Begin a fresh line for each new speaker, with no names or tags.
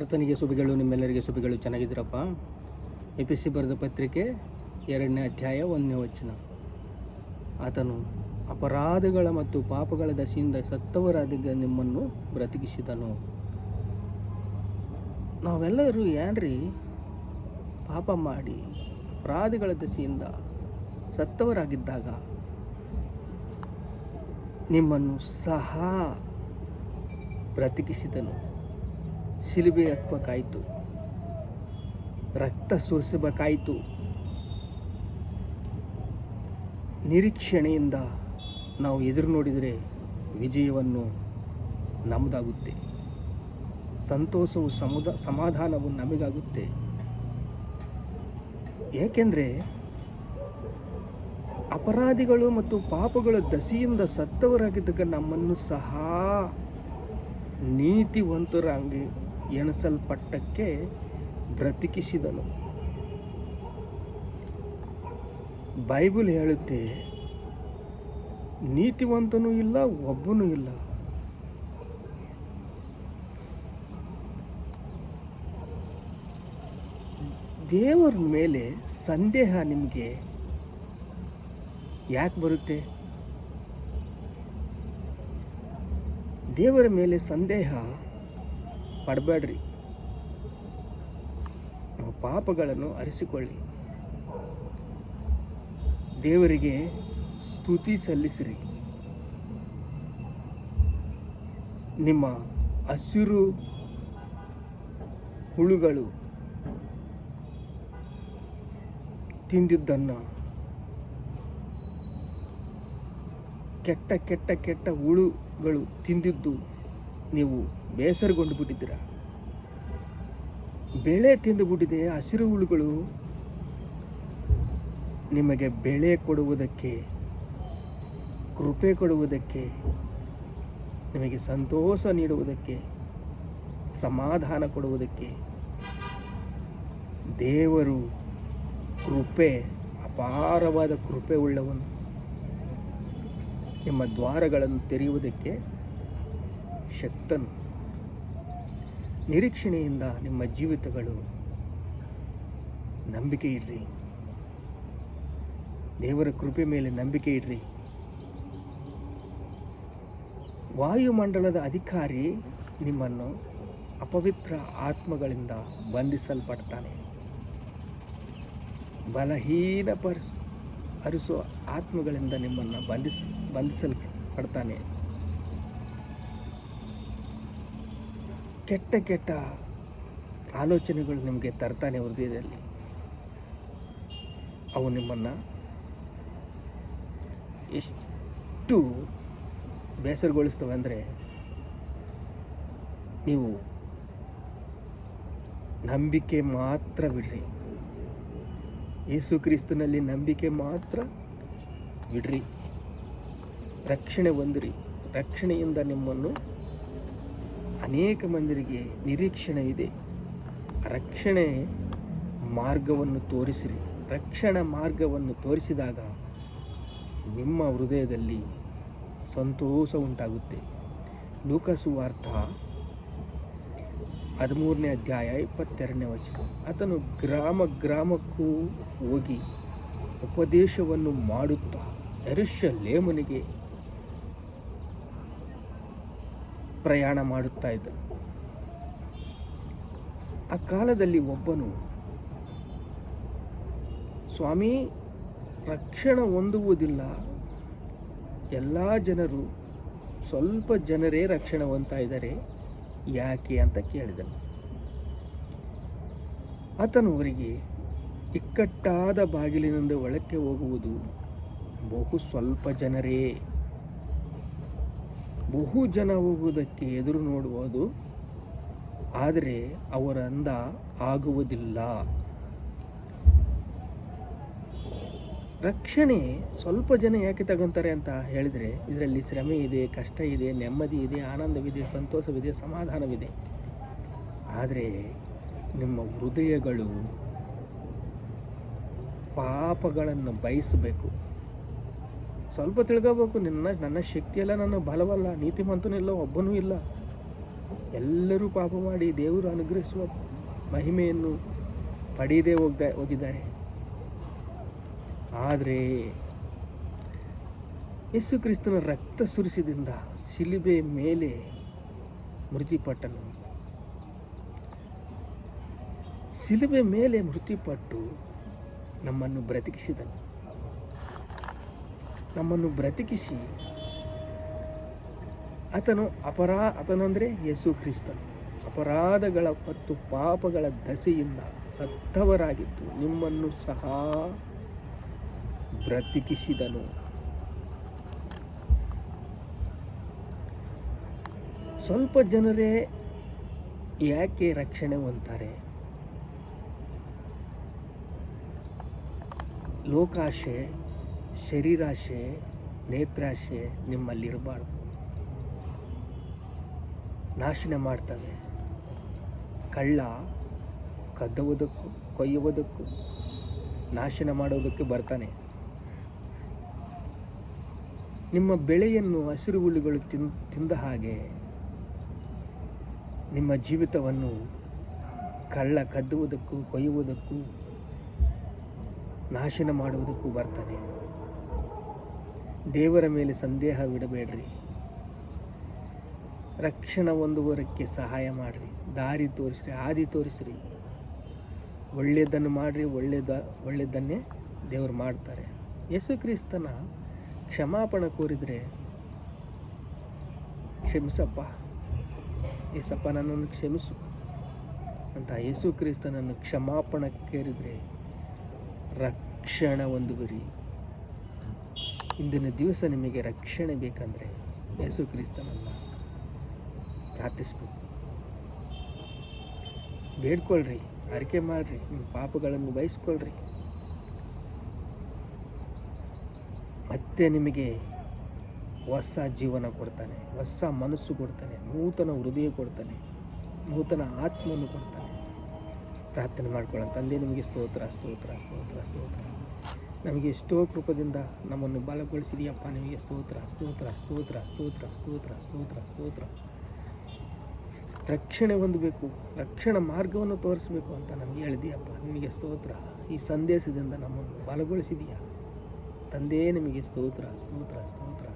ಕರ್ತನಿಗೆ ಶುಭಗಳು, ನಿಮ್ಮೆಲ್ಲರಿಗೆ ಶುಭಗಳು. ಚೆನ್ನಾಗಿದ್ದೀರಪ್ಪ? ಎಪಿಸಿ ಬರೆದ ಪತ್ರಿಕೆ 2ನೇ ಅಧ್ಯಾಯ 1ನೇ ವಚನ. ಆತನು ಅಪರಾಧಗಳ ಮತ್ತು ಪಾಪಗಳ ದಶೆಯಿಂದ ಸತ್ತವರಾದ ನಿಮ್ಮನ್ನು ಬ್ರತಿಕಿಸಿದನು. ನಾವೆಲ್ಲರೂ ಏನ್ರಿ ಪಾಪ ಮಾಡಿ ಅಪರಾಧಗಳ ದಶೆಯಿಂದ ಸತ್ತವರಾಗಿದ್ದಾಗ ನಿಮ್ಮನ್ನು ಸಹ ಬ್ರತಿಕಿಸಿದನು. ಶಿಲುಬೆ ಹತ್ತಬೇಕಾಯಿತು, ರಕ್ತ ಸುರಿಸಬೇಕಾಯಿತು. ನಿರೀಕ್ಷಣೆಯಿಂದ ನಾವು ಎದುರು ನೋಡಿದರೆ ವಿಜಯವನ್ನು ನಮ್ಮದಾಗುತ್ತೆ. ಸಂತೋಷವು ಸಮಾಧಾನವು ನಮಗಾಗುತ್ತೆ. ಏಕೆಂದರೆ ಅಪರಾಧಿಗಳು ಮತ್ತು ಪಾಪಗಳ ದಶೆಯಿಂದ ಸತ್ತವರಾಗಿದ್ದಾಗ ನಮ್ಮನ್ನು ಸಹ ನೀತಿವಂತರಾಗಿ ಎಣಿಸಲ್ಪಟ್ಟಕ್ಕೆ ಬ್ರತಿಕಿಸಿದನು. ಬೈಬಲ್ ಹೇಳುತ್ತೆ, ನೀತಿವಂತನೂ ಇಲ್ಲ, ಒಬ್ಬನೂ ಇಲ್ಲ. ದೇವರ ಮೇಲೆ ಸಂದೇಹ ನಿಮಗೆ ಯಾಕೆ ಬರುತ್ತೆ? ದೇವರ ಮೇಲೆ ಸಂದೇಹ ಪಡಬೇಡ್ರಿ. ಪಾಪಗಳನ್ನು ಅರಿಸಿಕೊಳ್ಳಿ, ದೇವರಿಗೆ ಸ್ತುತಿ ಸಲ್ಲಿಸಿರಿ. ನಿಮ್ಮ ಹಸಿರು ಹುಳುಗಳು ತಿಂದಿದ್ದನ್ನು, ಕೆಟ್ಟ ಕೆಟ್ಟ ಕೆಟ್ಟ ಹುಳುಗಳು ತಿಂದಿದ್ದು ನೀವು ಬೇಸರಗೊಂಡು ಬಿಟ್ಟಿದ್ದೀರ. ಬೆಳೆ ತಿಂದುಬಿಟ್ಟಿದೆ. ಹಸಿರು ಹುಳುಗಳು ನಿಮಗೆ ಬೆಳೆ ಕೊಡುವುದಕ್ಕೆ, ಕೃಪೆ ಕೊಡುವುದಕ್ಕೆ, ನಿಮಗೆ ಸಂತೋಷ ನೀಡುವುದಕ್ಕೆ, ಸಮಾಧಾನ ಕೊಡುವುದಕ್ಕೆ ದೇವರು ಕೃಪೆ, ಅಪಾರವಾದ ಕೃಪೆ ಉಳ್ಳವನು. ನಿಮ್ಮ ದ್ವಾರಗಳನ್ನು ತೆರೆಯುವುದಕ್ಕೆ ಶಕ್ತನು. ನಿರೀಕ್ಷಣೆಯಿಂದ ನಿಮ್ಮ ಜೀವಿತಗಳು ನಂಬಿಕೆ ಇಡ್ರಿ. ದೇವರ ಕೃಪೆ ಮೇಲೆ ನಂಬಿಕೆ ಇಡ್ರಿ. ವಾಯುಮಂಡಲದ ಅಧಿಕಾರಿ ನಿಮ್ಮನ್ನು ಅಪವಿತ್ರ ಆತ್ಮಗಳಿಂದ ಬಂಧಿಸಲ್ಪಡ್ತಾನೆ. ಬಲಹೀನ ಅರಿಸುವ ಆತ್ಮಗಳಿಂದ ನಿಮ್ಮನ್ನು ಬಂಧಿಸಲ್ಪಡ್ತಾನೆ. ಕೆಟ್ಟ ಕೆಟ್ಟ ಆಲೋಚನೆಗಳು ನಿಮಗೆ ತರ್ತಾನೆ ಹೃದಯದಲ್ಲಿ. ಅವು ನಿಮ್ಮನ್ನು ಎಷ್ಟು ಬೇಸರಗೊಳಿಸ್ತವೆ ಅಂದರೆ, ನೀವು ನಂಬಿಕೆ ಮಾತ್ರ ಬಿಡ್ರಿ. ಯೇಸು ಕ್ರಿಸ್ತನಲ್ಲಿ ನಂಬಿಕೆ ಮಾತ್ರ ಬಿಡ್ರಿ. ರಕ್ಷಣೆ ಹೊಂದಿರಿ. ರಕ್ಷಣೆಯಿಂದ ನಿಮ್ಮನ್ನು ಅನೇಕ ಮಂದಿರಿಗೆ ನಿರೀಕ್ಷಣೆ ಇದೆ. ರಕ್ಷಣೆ ಮಾರ್ಗವನ್ನು ತೋರಿಸಿರಿ. ರಕ್ಷಣಾ ಮಾರ್ಗವನ್ನು ತೋರಿಸಿದಾಗ ನಿಮ್ಮ ಹೃದಯದಲ್ಲಿ ಸಂತೋಷ ಉಂಟಾಗುತ್ತೆ. ಲೂಕ ಸುವಾರ್ತ 13ನೇ ಅಧ್ಯಾಯ 22ನೇ ವಚನ. ಆತನು ಗ್ರಾಮ ಗ್ರಾಮಕ್ಕೂ ಹೋಗಿ ಉಪದೇಶವನ್ನು ಮಾಡುತ್ತಾ ಯೆರೂಸಲೇಮಿಗೆ ಪ್ರಯಾಣ ಮಾಡುತ್ತಾ ಇದ್ದನು. ಆ ಕಾಲದಲ್ಲಿ ಒಬ್ಬನು, ಸ್ವಾಮಿ, ರಕ್ಷಣೆ ಹೊಂದುವುದಿಲ್ಲ, ಎಲ್ಲ ಜನರು, ಸ್ವಲ್ಪ ಜನರೇ ರಕ್ಷಣೆ ಹೊಂದ್ತಾ ಇದ್ದಾರೆ, ಯಾಕೆ ಅಂತ ಕೇಳಿದನು. ಆತನು ಅವರಿಗೆ, ಇಕ್ಕಟ್ಟಾದ ಬಾಗಿಲಿನಿಂದ ಒಳಕ್ಕೆ ಹೋಗುವುದು ಬಹು ಸ್ವಲ್ಪ ಜನರೇ, ಬಹು ಜನ ಹೋಗುವುದಕ್ಕೆ ಎದುರು ನೋಡುವುದು, ಆದರೆ ಅವರಿಂದ ಆಗುವುದಿಲ್ಲ. ರಕ್ಷಣೆ ಸ್ವಲ್ಪ ಜನ ಯಾಕೆ ತಗೊತಾರೆ ಅಂತ ಹೇಳಿದರೆ, ಇದರಲ್ಲಿ ಶ್ರಮೆ ಇದೆ, ಕಷ್ಟ ಇದೆ, ನೆಮ್ಮದಿ ಇದೆ, ಆನಂದವಿದೆ, ಸಂತೋಷವಿದೆ, ಸಮಾಧಾನವಿದೆ. ಆದರೆ ನಿಮ್ಮ ಹೃದಯಗಳು ಪಾಪಗಳನ್ನು ಬಯಸಬೇಕು. ಸ್ವಲ್ಪ ತಿಳ್ಕೋಬೇಕು, ನನ್ನ ಶಕ್ತಿಯಲ್ಲ, ನನ್ನ ಬಲವಲ್ಲ, ನೀತಿವಂತನಿಲ್ಲ, ಒಬ್ಬನೂ ಇಲ್ಲ. ಎಲ್ಲರೂ ಪಾಪ ಮಾಡಿ ದೇವರು ಅನುಗ್ರಹಿಸುವ ಮಹಿಮೆಯನ್ನು ಪಡೆಯದೇ ಹೋಗಿದ್ದಾರೆ. ಆದರೆ ಯೇಸು ಕ್ರಿಸ್ತನ ರಕ್ತ ಸುರಿಸಿದಿಂದ ಶಿಲುಬೆ ಮೇಲೆ ಮೃತ್ಯುಪಟ್ಟನು. ಶಿಲುಬೆ ಮೇಲೆ ಮೃತ್ಯುಪಟ್ಟು ನಮ್ಮನ್ನು ಬ್ರತಿಕಿಸಿದನು. ನಮ್ಮನ್ನು ಬ್ರತಿಕಿಸಿ ಆತನು ಅಂದರೆ ಯೇಸು ಕ್ರಿಸ್ತನು ಅಪರಾಧಗಳ ಮತ್ತು ಪಾಪಗಳ ದಸೆಯಿಂದ ಸತ್ತವರಾಗಿದ್ದು ನಿಮ್ಮನ್ನು ಸಹ ಬ್ರತಿಕಿಸಿದನು. ಸ್ವಲ್ಪ ಜನರೇ ಯಾಕೆ ರಕ್ಷಣೆ ಹೊಂದ್ತಾರೆ? ಲೋಕಾಶೆ, ಶರೀರಾಶೆ, ನೇತ್ರಾಶೆ ನಿಮ್ಮಲ್ಲಿರಬಾರ್ದು. ನಾಶನ ಮಾಡ್ತವೆ. ಕಳ್ಳ ಕದ್ದುವುದಕ್ಕೂ ಕೊಯ್ಯುವುದಕ್ಕೂ ನಾಶನ ಮಾಡೋದಕ್ಕೆ ಬರ್ತಾನೆ. ನಿಮ್ಮ ಬೆಳೆಯನ್ನು ಹಸಿರು ಹುಳುಗಳು ತಿಂದ ಹಾಗೆ ನಿಮ್ಮ ಜೀವಿತವನ್ನು ಕಳ್ಳ ಕದ್ದುವುದಕ್ಕೂ ಕೊಯ್ಯುವುದಕ್ಕೂ ನಾಶನ ಮಾಡುವುದಕ್ಕೂ ಬರ್ತಾನೆ. ದೇವರ ಮೇಲೆ ಸಂದೇಹವಿಡಬೇಡ್ರಿ. ರಕ್ಷಣೆ ಹೊಂದುವವರಕ್ಕೆ ಸಹಾಯ ಮಾಡಿರಿ, ದಾರಿ ತೋರಿಸ್ರಿ, ಹಾದಿ ತೋರಿಸ್ರಿ. ಒಳ್ಳೆಯದನ್ನು ಮಾಡಿರಿ, ಒಳ್ಳೆಯದನ್ನೇ ದೇವರು ಮಾಡ್ತಾರೆ. ಯೇಸು ಕ್ರಿಸ್ತನ ಕ್ಷಮಾಪಣೆ ಕೋರಿದರೆ, ಕ್ಷಮಿಸಪ್ಪ ಏಸಪ್ಪ ನನ್ನನ್ನು ಕ್ಷಮಿಸು ಅಂತ ಯೇಸು ಕ್ರಿಸ್ತನನ್ನು ಕ್ಷಮಾಪಣೆ ಕೇರಿದರೆ ರಕ್ಷಣೆ ಹೊಂದುವಿರಿ. ಇಂದಿನ ದಿವಸ ನಿಮಗೆ ರಕ್ಷಣೆ ಬೇಕಂದರೆ ಯೇಸು ಕ್ರಿಸ್ತನನ್ನು ಪ್ರಾರ್ಥಿಸಬೇಕು, ಬೇಡ್ಕೊಳ್ರಿ, ಅರಿಕೆ ಮಾಡಿರಿ, ನಿಮ್ಮ ಪಾಪಗಳನ್ನು ಬಯಸ್ಕೊಳ್ರಿ. ಮತ್ತೆ ನಿಮಗೆ ಹೊಸ ಜೀವನ ಕೊಡ್ತಾನೆ, ಹೊಸ ಮನಸ್ಸು ಕೊಡ್ತಾನೆ, ನೂತನ ಹೃದಯ ಕೊಡ್ತಾನೆ, ನೂತನ ಆತ್ಮವನ್ನು ಕೊಡ್ತಾನೆ. ಪ್ರಾರ್ಥನೆ ಮಾಡ್ಕೊಳ್ಳೋಣ. ತಂದೆ, ನಿಮಗೆ ಸ್ತೋತ್ರ ಸ್ತೋತ್ರ ಸ್ತೋತ್ರ ಸ್ತೋತ್ರ. ನಮಗೆ ಎಷ್ಟೋ ಕೃಪದಿಂದ ನಮ್ಮನ್ನು ಬಲಗೊಳಿಸಿದೆಯಪ್ಪ. ನಿಮಗೆ ಸ್ತೋತ್ರ ಸ್ತೋತ್ರ ಸ್ತೋತ್ರ ಸ್ತೋತ್ರ ಸ್ತೋತ್ರ ಸ್ತೋತ್ರ ಸ್ತೋತ್ರ. ರಕ್ಷಣೆ ಹೊಂದಬೇಕು, ರಕ್ಷಣಾ ಮಾರ್ಗವನ್ನು ತೋರಿಸಬೇಕು ಅಂತ ನಮಗೆ ಹೇಳಿದೆಯಪ್ಪ. ನಿಮಗೆ ಸ್ತೋತ್ರ. ಈ ಸಂದೇಶದಿಂದ ನಮ್ಮನ್ನು ಬಲಗೊಳಿಸಿದೆಯಾ ತಂದೆ. ನಿಮಗೆ ಸ್ತೋತ್ರ ಸ್ತೋತ್ರ ಸ್ತೋತ್ರ.